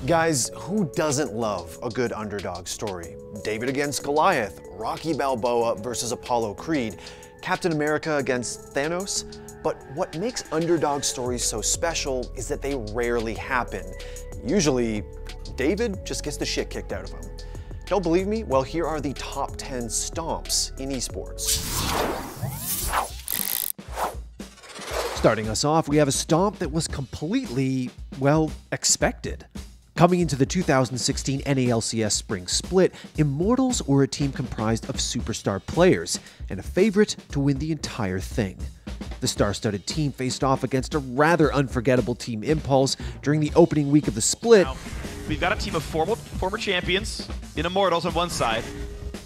Guys, who doesn't love a good underdog story? David against Goliath, Rocky Balboa versus Apollo Creed, Captain America against Thanos. But what makes underdog stories so special is that they rarely happen. Usually, David just gets the shit kicked out of him. Don't believe me? Well, here are the top 10 stomps in esports. Starting us off, we have a stomp that was completely, well, expected. Coming into the 2016 NALCS Spring Split, Immortals were a team comprised of superstar players, and a favorite to win the entire thing. The star-studded team faced off against a rather unforgettable Team Impulse during the opening week of the split. Now, we've got a team of former champions in Immortals on one side,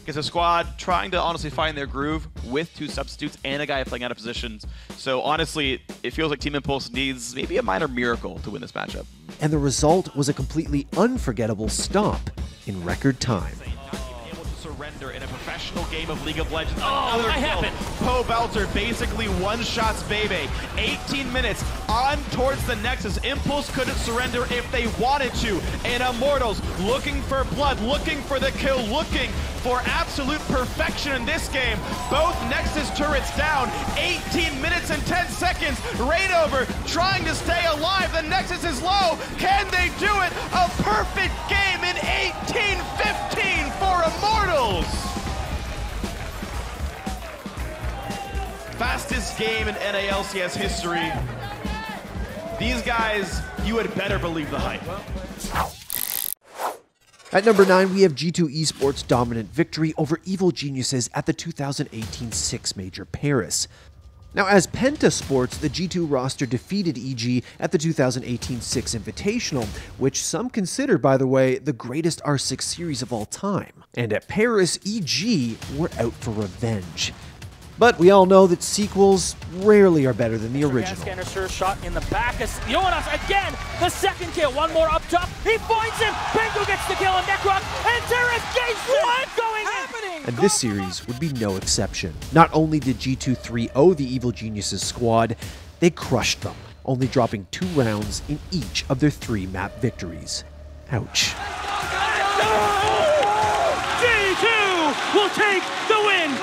against a squad trying to honestly find their groove with two substitutes and a guy playing out of positions. So honestly, it feels like Team Impulse needs maybe a minor miracle to win this matchup. And the result was a completely unforgettable stomp in record time. Surrender in a professional game of League of Legends. Oh, what happened? Poe Belter basically one-shots Bebe. 18 minutes on towards the Nexus. Impulse couldn't surrender if they wanted to. And Immortals looking for blood, looking for the kill, looking for absolute perfection in this game. Both Nexus turrets down. 18 minutes and 10 seconds. Raidover trying to stay alive. The Nexus is low. Can they do it? A perfect game in 18-15 for Immortals. Fastest game in NALCS history. These guys, you had better believe the hype. At number 9, we have G2 Esports' dominant victory over Evil Geniuses at the 2018 Six Major Paris. Now, as Penta Sports, the G2 roster defeated EG at the 2018 Six Invitational, which some consider, by the way, the greatest R6 series of all time. And at Paris, EG were out for revenge. But we all know that sequels rarely are better than the original. Canister shot in the back. Jonas again, the second kill. One more up top. He finds him. Bengo gets the kill on Necroc. And Derivation going happening. And this series would be no exception. Not only did G2 3-0 the Evil Geniuses squad, they crushed them, only dropping 2 rounds in each of their 3 map victories. Ouch. G2 will take the win.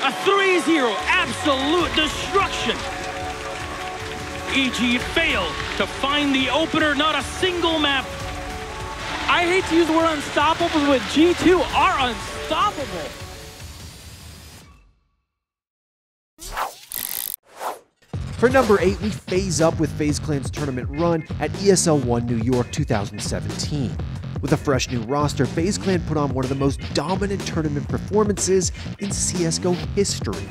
A 3-0 absolute destruction. EG failed to find the opener, not a single map. I hate to use the word unstoppable, but G2 are unstoppable. For number 8, we phase up with FaZe Clan's tournament run at ESL 1 New York 2017. With a fresh new roster, FaZe Clan put on one of the most dominant tournament performances in CSGO history.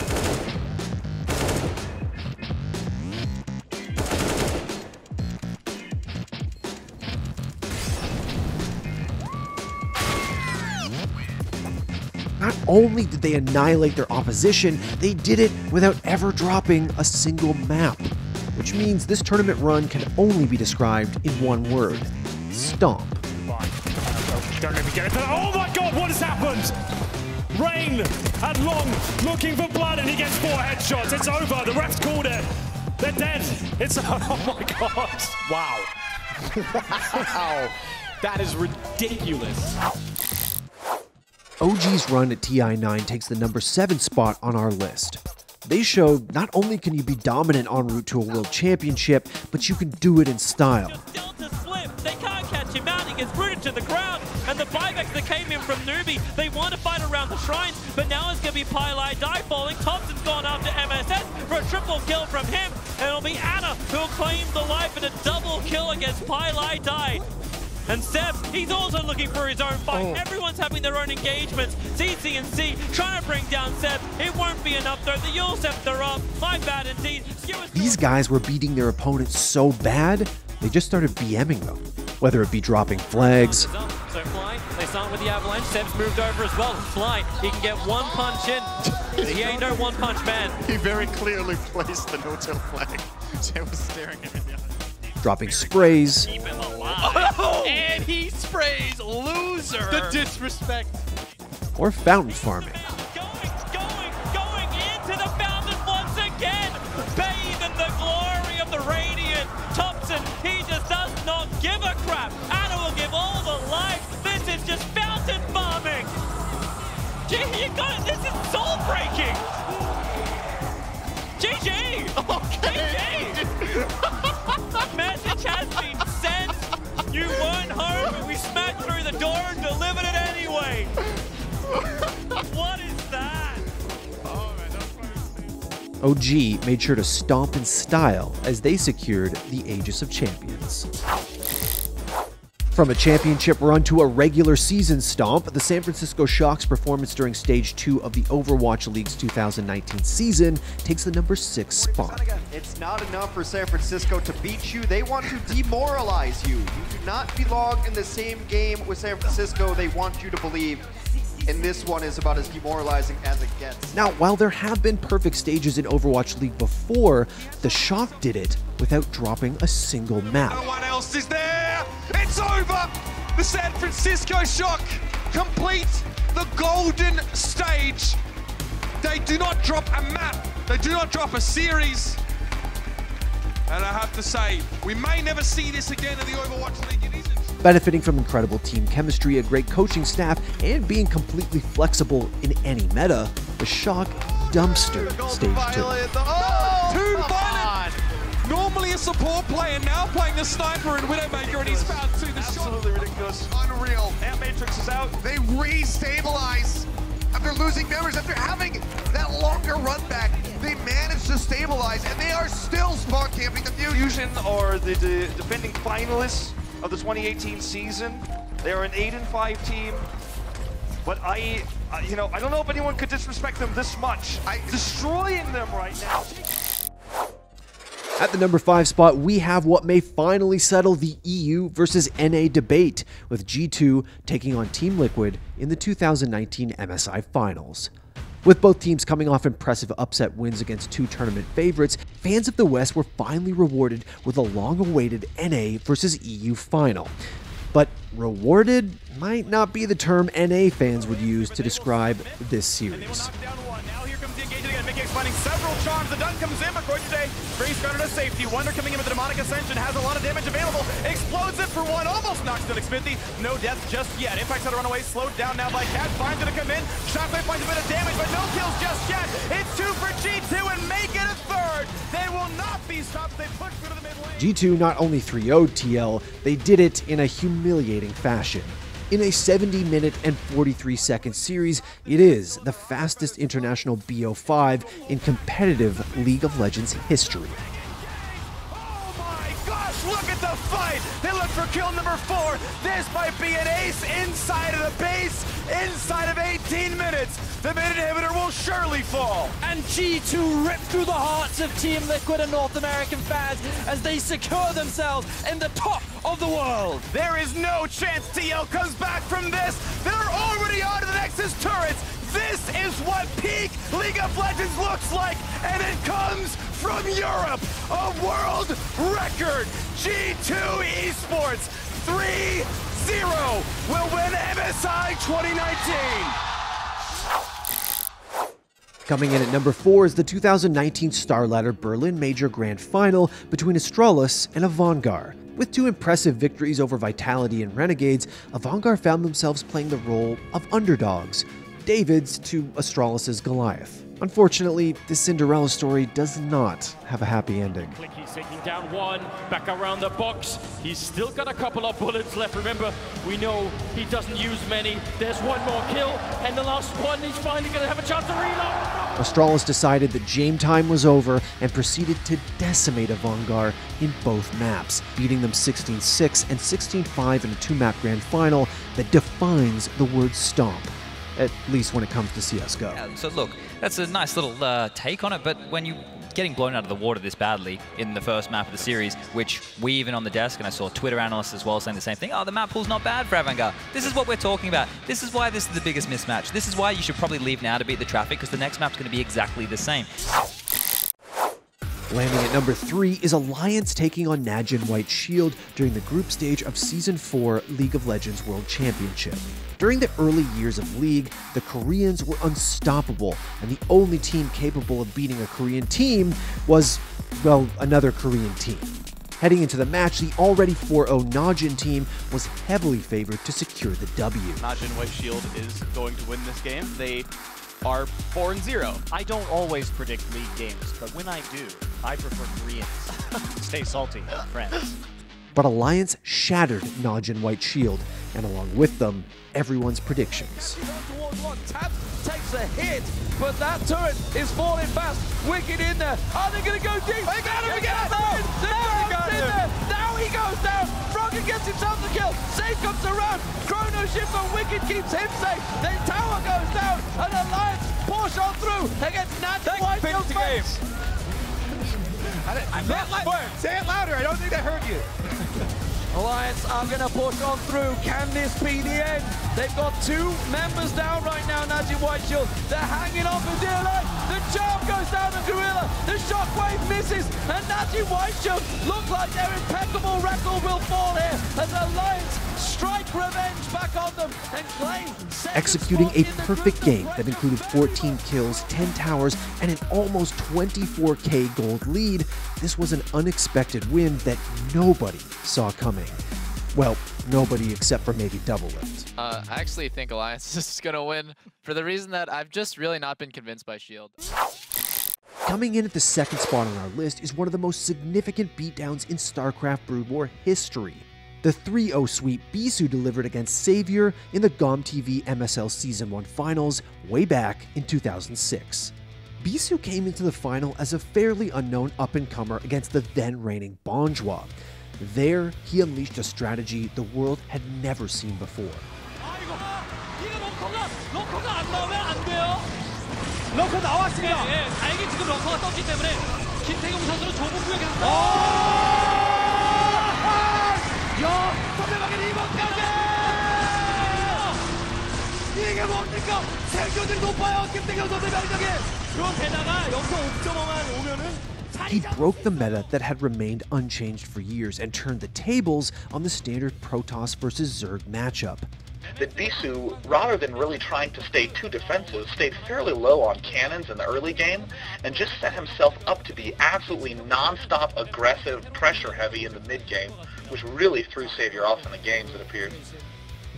Not only did they annihilate their opposition, they did it without ever dropping a single map. Which means this tournament run can only be described in one word: stomp. Don't let me get it. Oh my god, what has happened? Rain and Long looking for blood and he gets 4 headshots. It's over. The refs called it. They're dead. It's, oh my god. Wow. Wow. That is ridiculous. OG's run at TI9 takes the number 7 spot on our list. They showed not only can you be dominant en route to a world championship, but you can do it in style. Delta slip. They can't catch him out. He gets rooted to the ground. And the 5x that came in from Newbie, they want to fight around the shrines, but now it's going to be Pylai Die falling. Thompson's gone after MSS for a triple kill from him, and it'll be Anna who'll claim the life in a double kill against Pylai Die. And Seb, he's also looking for his own fight. Everyone's having their own engagements. CC&C trying to bring down Seb. It won't be enough though. The Yule Scepter up. My bad indeed. These guys were beating their opponents so bad, they just started BMing them. Whether it be dropping flags. So Fly, they start with the Avalanche. Seb's moved over as well. Fly, he can get one punch in. He ain't no one punch man. He very clearly placed the no-tail flag. Seb was staring at him in the eye. Dropping sprays. Keep him alive. Oh! And he sprays loser. The disrespect. Or fountain farming. Going into the fountain once again. Bathe in the glory of the Radiant. Thompson, he just does not give a What is that? Oh, man, that was funny. OG made sure to stomp in style as they secured the Aegis of Champions. From a championship run to a regular season stomp, the San Francisco Shock's performance during Stage 2 of the Overwatch League's 2019 season takes the number 6 spot. It's not enough for San Francisco to beat you. They want to demoralize you. You do not belong in the same game with San Francisco. They want you to believe. And this one is about as demoralizing as it gets. Now, while there have been perfect stages in Overwatch League before, the Shock did it without dropping a single map. No one else is there. It's over. The San Francisco Shock complete the golden stage. They do not drop a map. They do not drop a series. And I have to say, we may never see this again in the Overwatch League. It isn't. Benefiting from incredible team chemistry, a great coaching staff, and being completely flexible in any meta, the Shock dumpstered Stage 2. Oh, two Biden! Normally a support player, now playing the sniper and Widowmaker, and he's found two. The Absolutely ridiculous. Unreal. Ant Matrix is out. They re-stabilize after losing members, after having that longer run back. They managed to stabilize, and they are still spawn camping the Fusion, or the defending finalists of the 2018 season. They are an 8-5 team, but I don't know if anyone could disrespect them this much. Destroying them right now. At the number 5 spot, we have what may finally settle the EU versus NA debate, with G2 taking on Team Liquid in the 2019 MSI Finals. With both teams coming off impressive upset wins against two tournament favorites, fans of the West were finally rewarded with a long-awaited NA versus EU final. But rewarded might not be the term NA fans would use to describe this series. Finding several charms. The dunk comes in, but Croy brings Gunner to safety. Wonder coming in with the Demonic Ascension, has a lot of damage available. Explodes it for one, almost knocks down Xfinity. No death just yet. Impact's had to run away, slowed down now by Cat. Finds it to come in. Shockwave finds a bit of damage, but no kills just yet. It's 2 for G2 and make it a third. They will not be stopped. They push through to the mid lane. G2 not only 3-0'd TL, they did it in a humiliating fashion. In a 70-minute and 43-second series, it is the fastest international BO5 in competitive League of Legends history. Oh my gosh, look at the fight! They look for kill number 4. This might be an ace inside of the base, inside of 18 minutes. The mid inhibitor will surely fall. And G2 rip through the hearts of Team Liquid and North American fans as they secure themselves in the top of the world. There is no chance TL comes back from this. They're already on to the Nexus turrets. This is what peak League of Legends looks like, and it comes from Europe. A world record. G2 Esports 3-0 will win MSI 2019. Coming in at number 4 is the 2019 StarLadder Berlin Major Grand Final between Astralis and Vanguard. With two impressive victories over Vitality and Renegades, Vanguard found themselves playing the role of underdogs, Davids to Astralis' Goliath. Unfortunately, this Cinderella story does not have a happy ending. He's taking down one, back around the box. He's still got a couple of bullets left. Remember, we know he doesn't use many. There's one more kill, and the last one, he's finally going to have a chance to reload. Astralis decided that game time was over and proceeded to decimate Vanguard in both maps, beating them 16-6 and 16-5 in a 2-map grand final that defines the word stomp, at least when it comes to CSGO. Yeah, so look, that's a nice little take on it, but when you getting blown out of the water this badly in the first map of the series, which we even on the desk, and I saw Twitter analysts as well saying the same thing, oh, the map pool's not bad for Vanguard. This is what we're talking about. This is why this is the biggest mismatch. This is why you should probably leave now to beat the traffic, because the next map's going to be exactly the same. Landing at number 3 is Alliance taking on Najin White Shield during the group stage of Season 4 League of Legends World Championship. During the early years of League, the Koreans were unstoppable, and the only team capable of beating a Korean team was, well, another Korean team. Heading into the match, the already 4-0 Najin team was heavily favored to secure the W. Najin White Shield is going to win this game. They are 4-0. I don't always predict League games, but when I do, I prefer Koreans. Stay salty, friends. but Alliance shattered Najin White Shield, and along with them, everyone's predictions. Takes a hit, but that turret is falling fast. Wicked in there. Are they going to go deep? They got him again. Now he goes down. Frogger gets himself the kill. Safe comes around. Chrono shift, but Wicked keeps him safe. Then Tower goes down, and Alliance push on through against Najin White Shield's face. Say it louder, I don't think I heard you. Alliance are going to push on through. Can this be the end? They've got 2 members down right now, Najin White Shield. They're hanging on for dear life. The charm goes down to Gorilla. The shockwave misses, and Najin White Shield look like their impeccable record will fall here as Alliance strike revenge back on them and claim executing a perfect game that included 14 kills, 10 towers, and an almost 24k gold lead. This was an unexpected win that nobody saw coming. Well, nobody except for maybe Doublelift. I actually think Alliance is going to win for the reason that I've just really not been convinced by Shield. Coming in at the second spot on our list is one of the most significant beatdowns in StarCraft Brood War history. The 3-0 sweep Bisu delivered against Savior in the GOM.TV MSL Season 1 finals way back in 2006. Bisu came into the final as a fairly unknown up-and-comer against the then-reigning Bonjour. There, he unleashed a strategy the world had never seen before. 러커 나왔습니다. 다행히 지금 러커가 떴기 때문에 김태경 선수는 좁은 구역에 상대방의 리버까지! 이게 뭡니까? 생존율이 높아요, 김태경 선수의 명령이! 그런데다가 여기서 5.5만 오면은 He broke the meta that had remained unchanged for years and turned the tables on the standard Protoss versus Zerg matchup. That Bisu, rather than really trying to stay too defensive, stayed fairly low on cannons in the early game and just set himself up to be absolutely non-stop aggressive, pressure-heavy in the mid-game, which really threw Savior off in the games, it appeared.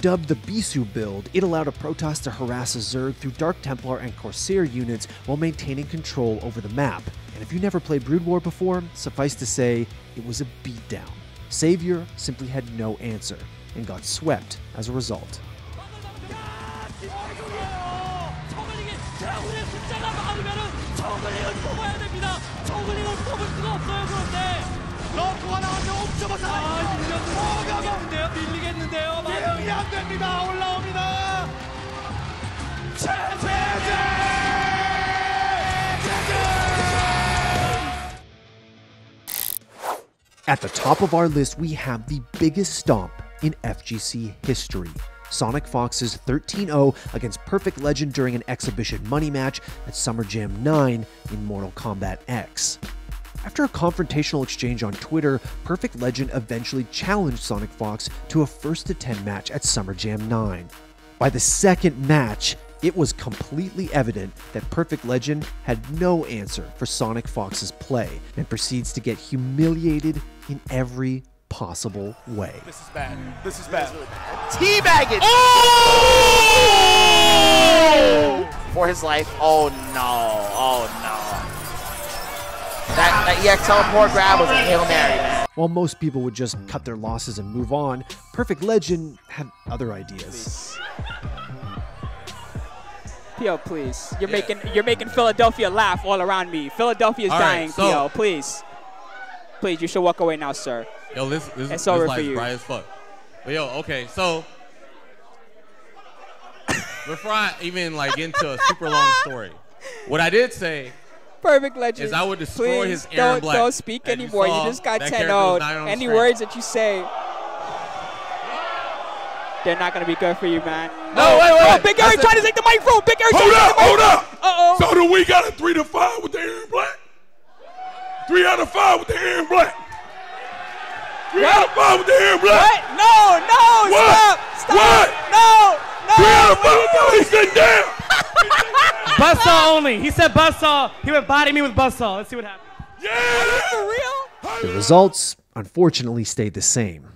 Dubbed the Bisu build, it allowed a Protoss to harass a Zerg through Dark Templar and Corsair units while maintaining control over the map. And if you never played Brood War before, suffice to say, it was a beatdown. Savior simply had no answer and got swept as a result. At the top of our list, we have the biggest stomp in FGC history. Sonic Fox's 13-0 against Perfect Legend during an exhibition money match at Summer Jam 9 in Mortal Kombat X. After a confrontational exchange on Twitter, Perfect Legend eventually challenged Sonic Fox to a 1-to-10 match at Summer Jam 9. By the second match, it was completely evident that Perfect Legend had no answer for Sonic Fox's play and proceeds to get humiliated in every possible way. This is bad. This is bad. Teabagging! Oh! For his life. Oh no. Oh no. That EX teleport grab was a Hail Mary, man. While most people would just cut their losses and move on, Perfect Legend had other ideas. Pio, please. You're making Philadelphia laugh all around me. Philadelphia's dying, so, Pio. Please. Please, you should walk away now, sir. Yo, this over like for you. Bright as fuck. But yo, okay, so before I even like get into a super long story, what I did say Perfect Legend is I would destroy please, his Aaron Black. Don't speak anymore. You just got 10-0'd. Any words that you say, they're not going to be good for you, man. No, wait. Oh, Big Aaron trying to take the microphone. Big Aaron trying to take the microphone. Hold up. Uh-oh. So do we got a 3-5 with the Aaron Black? 3 out of 5 with the Aaron Black. 3 out of 5 with the Aaron Black. What? No, what? Stop. What? No. 3 out of 5. He's sitting down. Buzzsaw only. He said buzzsaw. He would body me with buzzsaw. Let's see what happens. Yeah. For real? The results, unfortunately, stayed the same.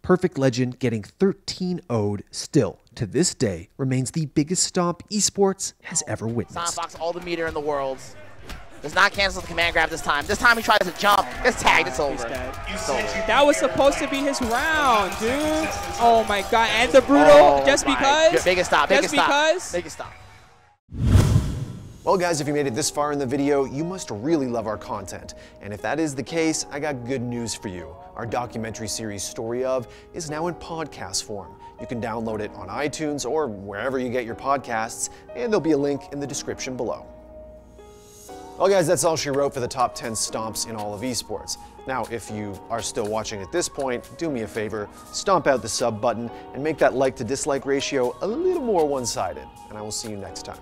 Perfect Legend getting 13-0'd still, to this day, remains the biggest stomp Esports has ever witnessed. Sonic Fox, all the meter in the world. Does not cancel the command grab this time. This time he tries to jump. It's tagged. It's over. That was supposed to be his round, dude. Oh my god. And the brutal, just because. Biggest stop. Biggest just stop. because. Biggest stop. Well guys, if you made it this far in the video, you must really love our content. And if that is the case, I got good news for you. Our documentary series Story Of is now in podcast form. You can download it on iTunes or wherever you get your podcasts, and there'll be a link in the description below. Well guys, that's all she wrote for the top 10 stomps in all of esports. Now, if you are still watching at this point, do me a favor, stomp out the sub button and make that like to dislike ratio a little more one-sided, and I will see you next time.